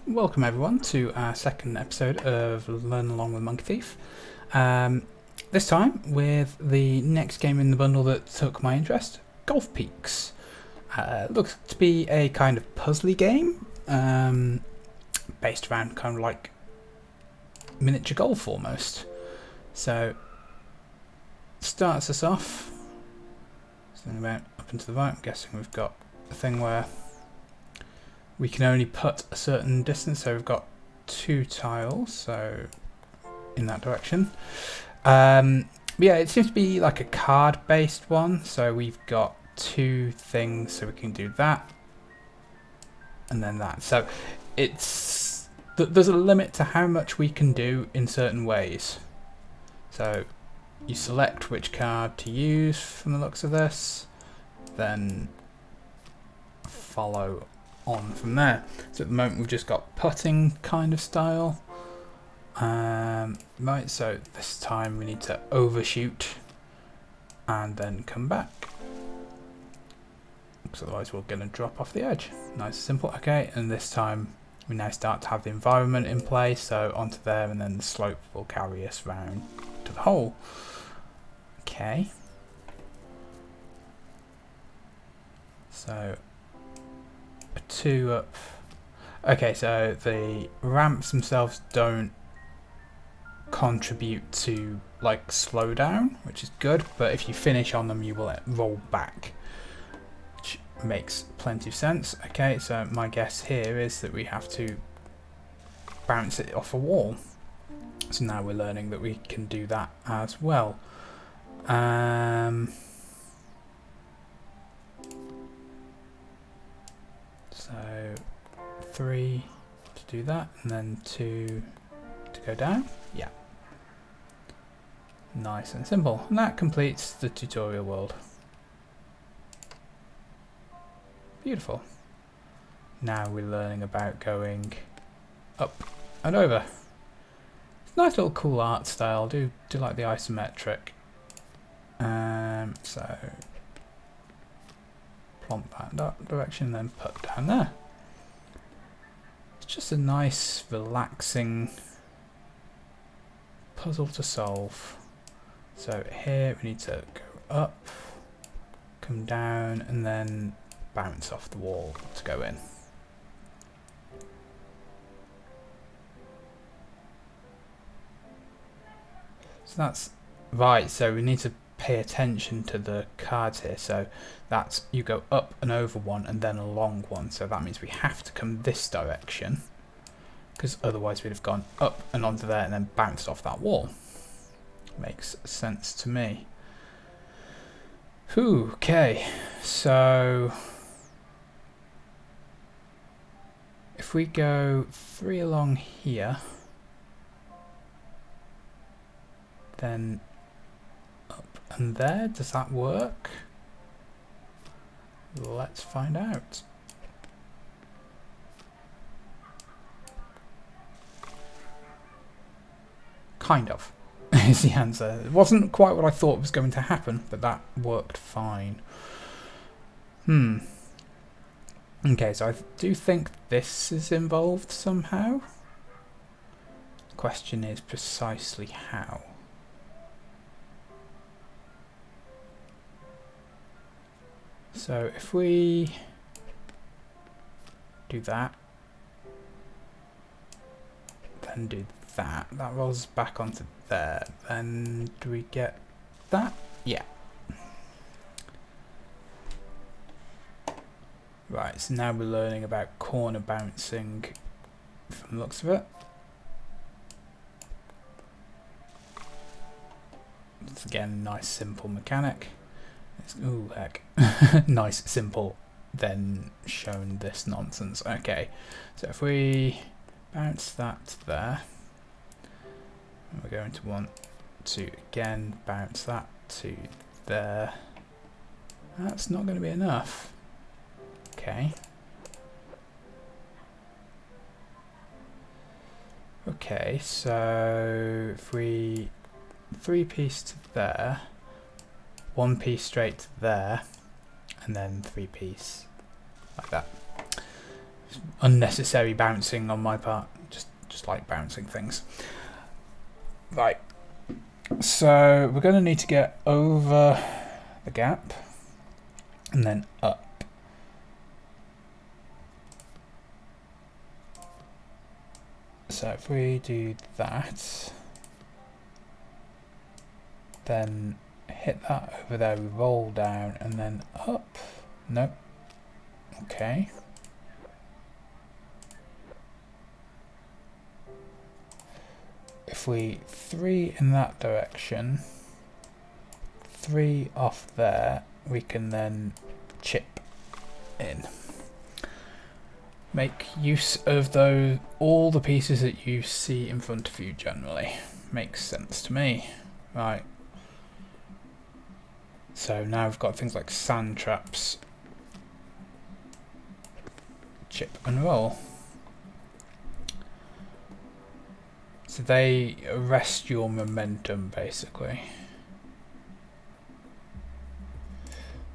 Welcome everyone to our second episode of Learn Along with Monkey Thief. This time with the next game in the bundle that took my interest, Golf Peaks. Looks to be a kind of puzzly game, based around kind of like miniature golf almost. So, starts us off, something about up and to the right. I'm guessing we've got a thing where we can only put a certain distance, so we've got 2 tiles, so in that direction. But yeah, it seems to be like a card-based one, so we've got 2 things, so we can do that, and then that. So it's there's a limit to how much we can do in certain ways. So you select which card to use from the looks of this, then follow on from there. So at the moment we've just got putting kind of style. Right, so this time we need to overshoot and then come back, because otherwise we're going to drop off the edge. Nice and simple. Okay, and this time we now start to have the environment in place, so onto there, and then the slope will carry us round to the hole. Okay, so 2 up. Okay, so the ramps themselves don't contribute to like slow down, which is good, but if you finish on them you will roll back, which makes plenty of sense. Okay, so my guess here is that we have to bounce it off a wall, so now we're learning that we can do that as well. So 3 to do that, and then 2 to go down. Yeah. Nice and simple. And that completes the tutorial world. Beautiful. Now we're learning about going up and over. It's a nice little cool art style. Do like the isometric. So plump that direction, then put down there. It's just a nice, relaxing puzzle to solve. So here we need to go up, come down, and then bounce off the wall to go in. So that's right, so we need to pay attention to the cards here. So that's, you go up and over one and then along one, so that means we have to come this direction, because otherwise we'd have gone up and onto there and then bounced off that wall. Makes sense to me. Whew, okay, so if we go 3 along here, then up and there, does that work? Let's find out. Kind of is the answer. It wasn't quite what I thought was going to happen, but that worked fine. Okay, so I do think this is involved somehow. The question is precisely how. So if we do that, then do that, that rolls back onto there, then do we get that? Yeah. Right, so now we're learning about corner bouncing from the looks of it. It's again a nice simple mechanic. Ooh, heck. Nice, simple, then shown this nonsense. Okay, so if we bounce that to there, and we're going to want to again bounce that to there. That's not going to be enough. Okay. Okay, so if we 3-piece to there, 1-piece straight to there, and then 3-piece like that. Unnecessary bouncing on my part. Just like bouncing things. Right. So we're going to need to get over the gap and then up. So if we do that, then hit that over there, we roll down and then up. Nope. Okay. If we 3 in that direction, 3 off there, we can then chip in. Make use of all the pieces that you see in front of you generally. Makes sense to me. Right. So now we've got things like sand traps. Chip and roll. So they arrest your momentum basically.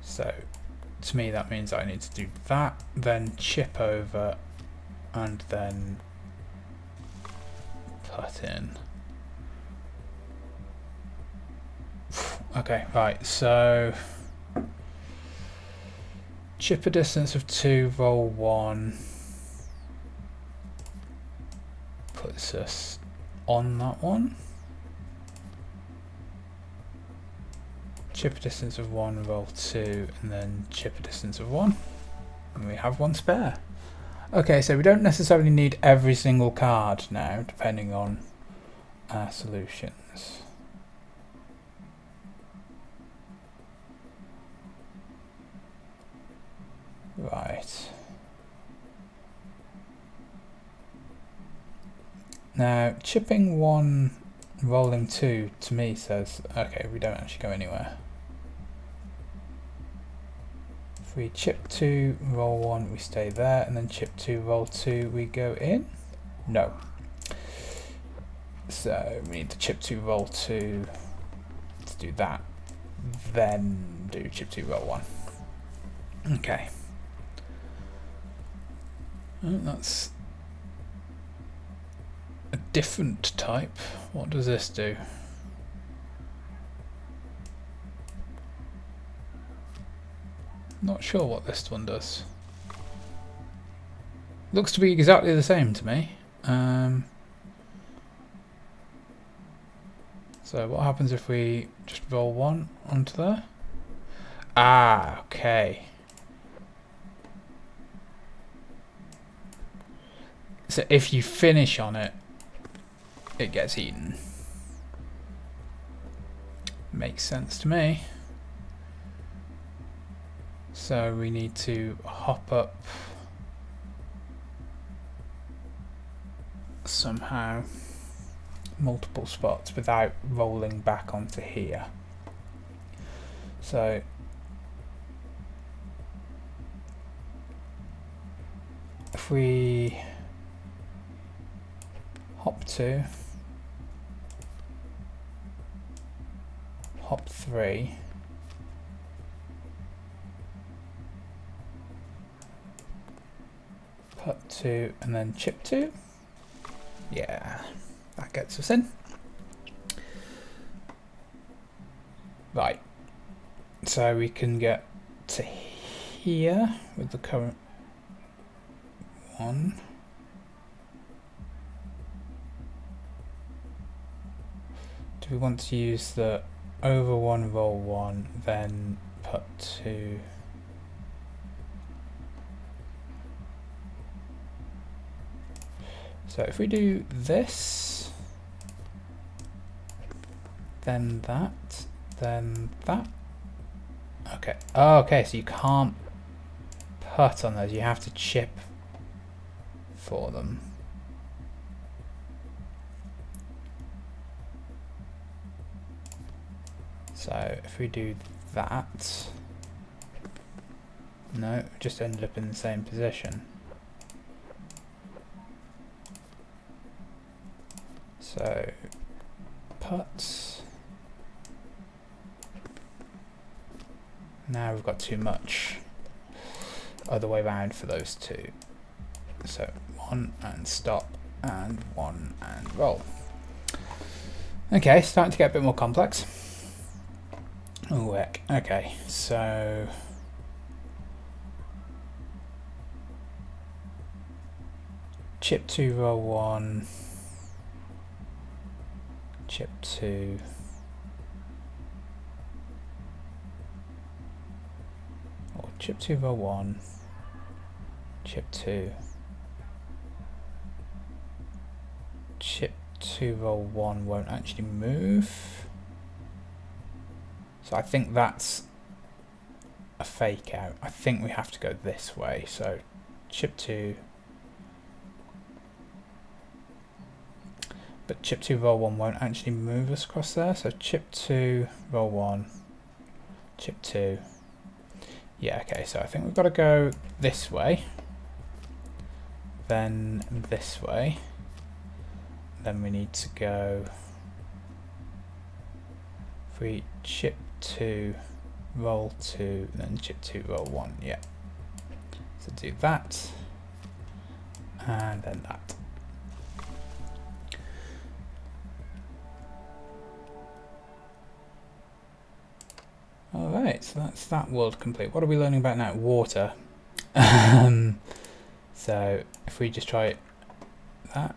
So to me that means I need to do that, then chip over and then put in. Okay, right, so chip a distance of 2, roll 1, puts us on that one. Chip a distance of 1, roll 2, and then chip a distance of 1. And we have 1 spare. Okay, so we don't necessarily need every single card now, depending on our solutions. Right. Now, chipping 1, rolling 2, to me says, okay, we don't actually go anywhere. If we chip 2, roll 1, we stay there, and then chip 2, roll 2, we go in? No. So we need to chip 2, roll 2 to do that. Then do chip 2, roll 1. Okay. Oh, that's a different type. What does this do? Not sure what this one does. Looks to be exactly the same to me. So what happens if we just roll 1 onto there? Ah, okay. So if you finish on it, it gets eaten. Makes sense to me. So we need to hop up somehow multiple spots without rolling back onto here. So if we hop 2, hop 3, put 2 and then chip 2, yeah, that gets us in. Right, so we can get to here with the current one. Do we want to use the over 1, roll 1, then put 2? So if we do this, then that, then that. Okay. Oh, okay, so you can't put on those, you have to chip for them. So if we do that, no, we just ended up in the same position. So put. Now we've got too much other way around for those two. So 1 and stop, and 1 and roll. Okay, starting to get a bit more complex. Oh heck. Okay, so chip 2, roll 1, chip 2, or chip 2, roll 1, chip 2, chip 2, roll 1 won't actually move. So I think that's a fake out. I think we have to go this way. So chip 2, but chip 2, roll 1 won't actually move us across there. So chip 2, roll 1, chip 2. Yeah, okay, so I think we've got to go this way, then this way, then we need to go, if we chip 2, roll 2, then chip 2, roll 1, yeah. So do that, and then that. Alright, so that's that world complete. What are we learning about now? Water. So if we just try that.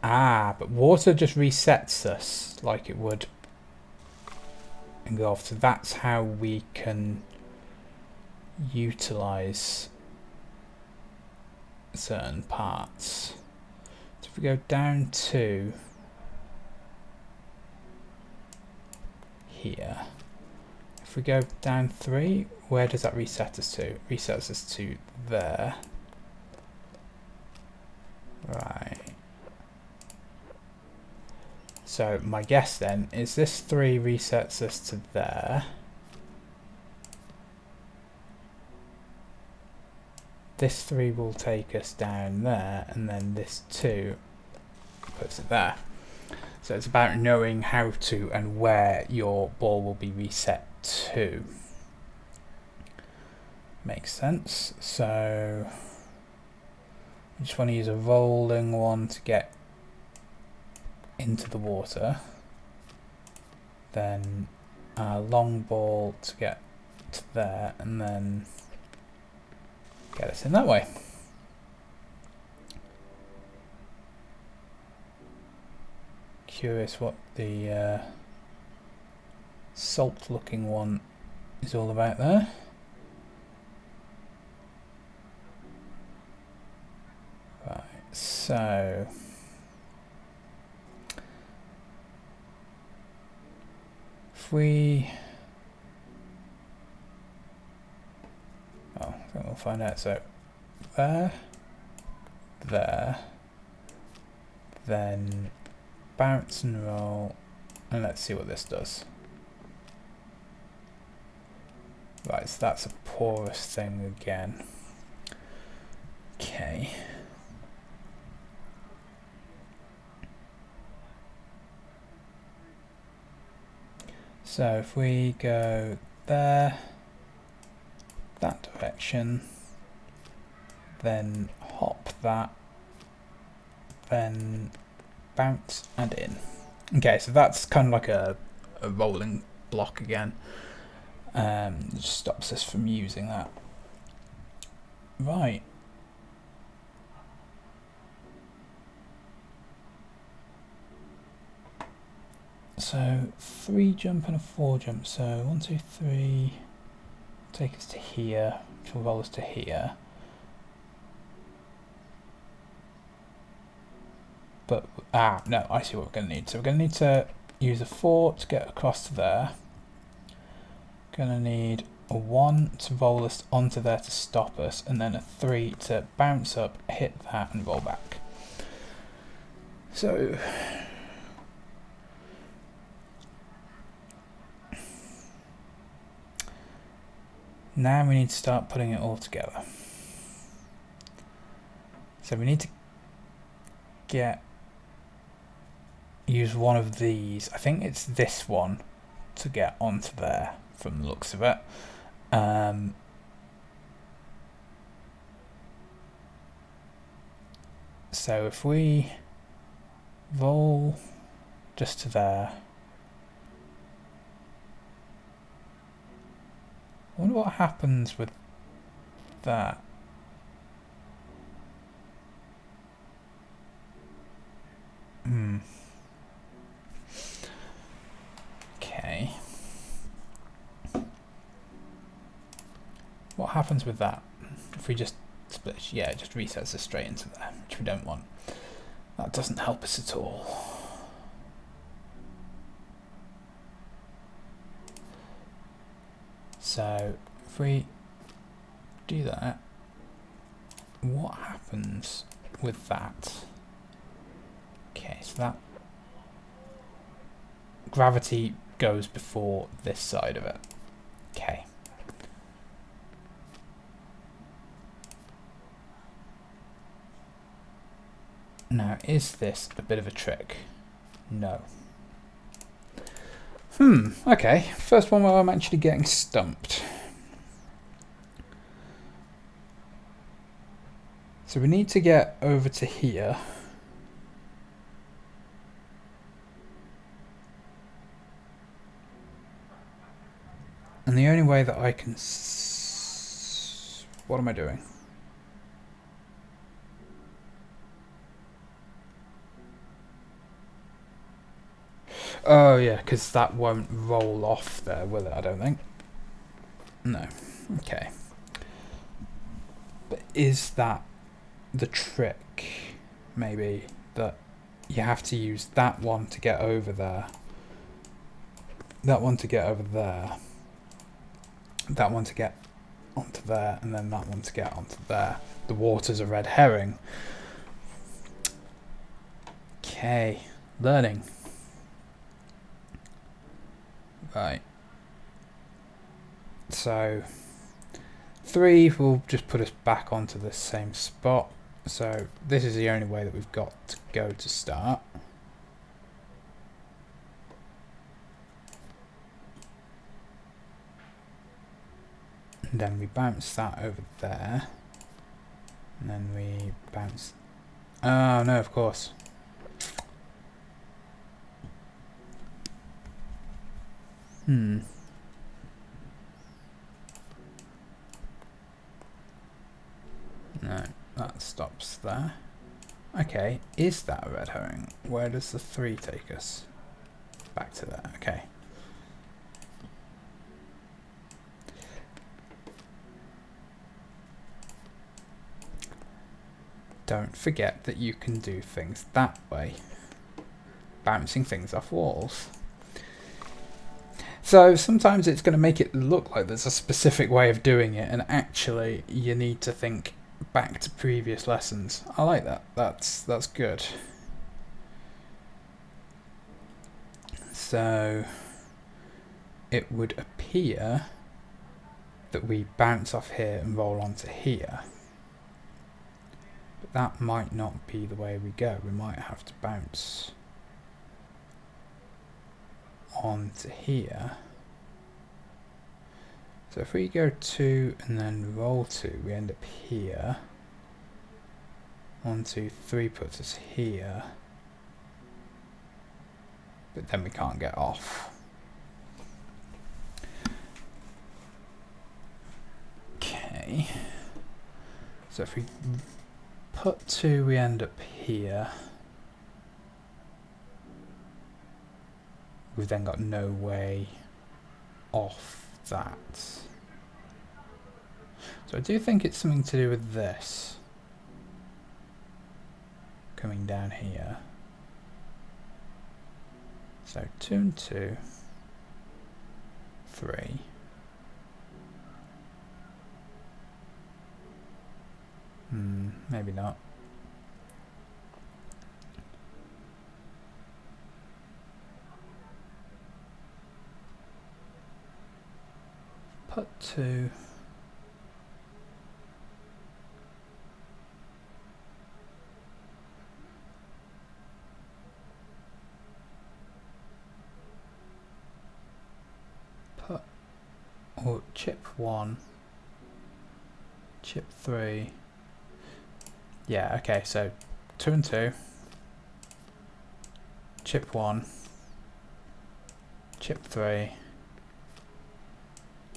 Ah, but water just resets us like it would engulf. So that's how we can utilize certain parts. So if we go down to here, if we go down 3, where does that reset us to? It resets us to there. Right. So my guess then is this 3 resets us to there. This 3 will take us down there, and then this 2 puts it there. So it's about knowing how to and where your ball will be reset to. Makes sense. So we just want to use a rolling one to get into the water, then a long ball to get to there, and then get us in that way. Curious what the salt looking one is all about there. Right, so if we, I think we'll find out. So there, then bounce and roll, and let's see what this does. Right, so that's a porous thing again. Okay. So if we go there, that direction, then hop that, then bounce and in. Okay, so that's kind of like a rolling block again. Just stops us from using that. Right. So 3 jump and a 4 jump. So 1, 2, 3 take us to here, which will roll us to here. But no, I see what we're going to need. So we're going to need to use a 4 to get across to there. Going to need a 1 to roll us onto there to stop us, and then a 3 to bounce up, hit that, and roll back. So now we need to start putting it all together. So we need to use one of these. I think it's this one to get onto there from the looks of it. So if we roll just to there, I wonder what happens with that. Okay. What happens with that? If we just split, yeah, it just resets us straight into there, which we don't want. That doesn't help us at all. So if we do that, what happens with that? Okay, so that gravity goes before this side of it. Okay. Now, is this a bit of a trick? No. Okay. First one where I'm actually getting stumped. So we need to get over to here. And the only way that I can... What am I doing? Oh yeah, because that won't roll off there, will it? I don't think. No. Okay. But is that the trick? Maybe that you have to use that one to get over there. That one to get over there. That one to get onto there, and then that one to get onto there. The water's a red herring. Okay. Learning. Right. So 3 will just put us back onto the same spot. So this is the only way that we've got to go to start. And then we bounce that over there. And then we bounce... Oh no, of course. No, that stops there. Okay, is that a red herring? Where does the 3 take us? Back to there, okay. Don't forget that you can do things that way. Bouncing things off walls. So sometimes it's going to make it look like there's a specific way of doing it, and actually you need to think back to previous lessons. I like that. That's good. So it would appear that we bounce off here and roll onto here. But that might not be the way we go. We might have to bounce onto here. So if we go 2 and then roll 2, we end up here. 1, 2, 3 puts us here. But then we can't get off. Okay. So if we put 2, we end up here. We've then got no way off that. So I do think it's something to do with this. Coming down here. So 2 and 2. 3. Maybe not. Put 2. Put or chip 1. Chip 3. Yeah, okay, so 2 and 2, chip 1, chip 3,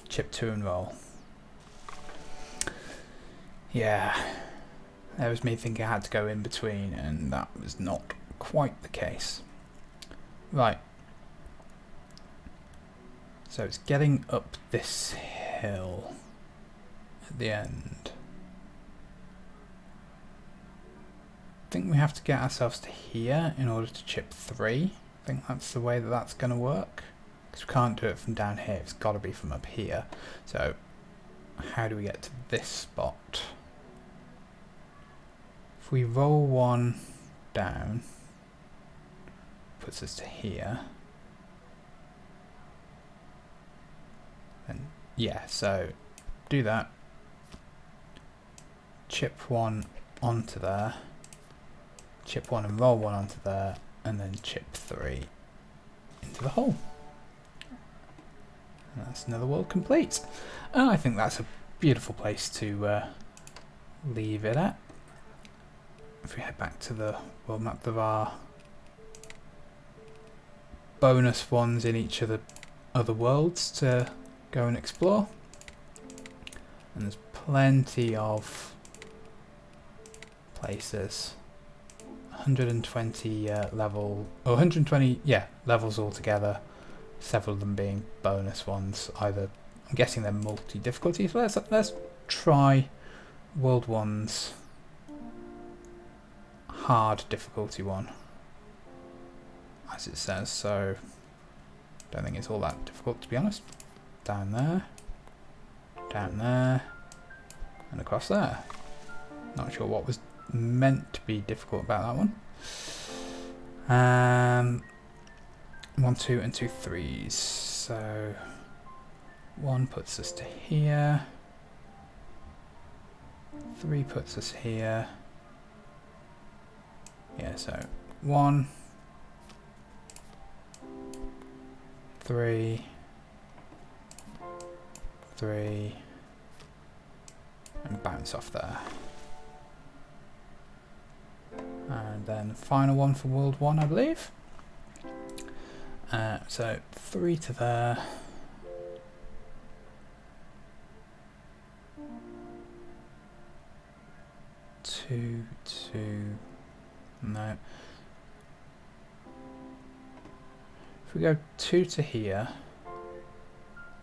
chip 2 and roll. Yeah, that was me thinking I had to go in between, and that was not quite the case. Right. So it's getting up this hill at the end. I think we have to get ourselves to here in order to chip 3. I think that's the way that that's going to work. Because we can't do it from down here, it's got to be from up here. So how do we get to this spot? If we roll 1 down, puts us to here. And yeah, so do that. Chip 1 onto there. Chip 1 and roll 1 onto there, and then chip 3 into the hole. And that's another world complete. And I think that's a beautiful place to leave it at. If we head back to the world map, there are bonus ones in each of the other worlds to go and explore. And there's plenty of places. 120 levels altogether, several of them being bonus ones. Either, I'm guessing they're multi-difficulty, so let's try World 1's hard difficulty one, as it says, so don't think it's all that difficult, to be honest. Down there, and across there. Not sure what was meant to be difficult about that one. 1, 2 and 2 3s. So 1 puts us to here. 3 puts us here. Yeah, so 1, 3, 3, and bounce off there. And then final one for World 1, I believe. So 3 to there. 2 to... no. If we go 2 to here,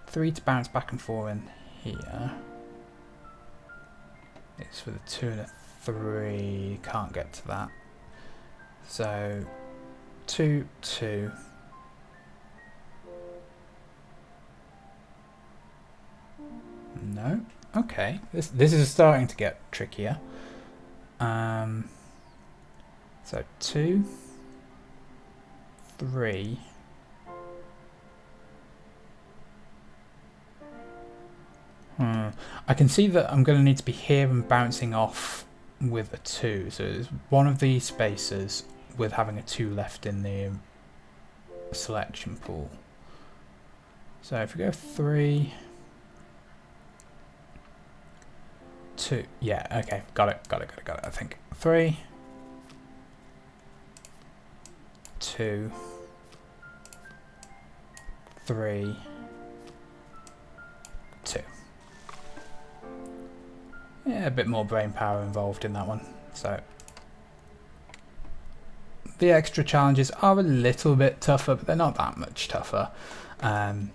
3 to bounce back and forth in here. It's for the 2 and a 3, can't get to that. So 2, 2. No. Okay. This is starting to get trickier. So 2, 3. I can see that I'm going to need to be here and bouncing off with a 2. So there's one of these spaces with having a 2 left in the selection pool. So if we go 3, 2, yeah, okay, got it, I think. 3, 2, 3, 2. Yeah, a bit more brain power involved in that one. So the extra challenges are a little bit tougher, but they're not that much tougher.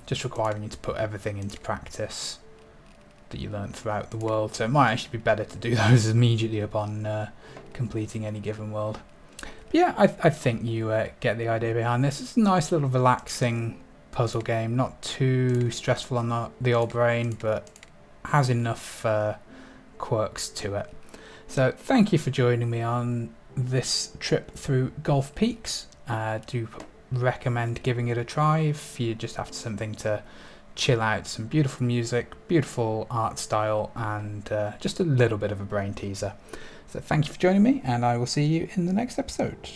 Just requiring you to put everything into practice that you learn throughout the world. So it might actually be better to do those immediately upon completing any given world. But yeah, I think you get the idea behind this. It's a nice little relaxing puzzle game, not too stressful on the old brain, but has enough quirks to it. So thank you for joining me on this trip through Gulf Peaks. Do recommend giving it a try if you just after something to chill out. Some beautiful music, beautiful art style, and just a little bit of a brain teaser. So thank you for joining me, and I will see you in the next episode.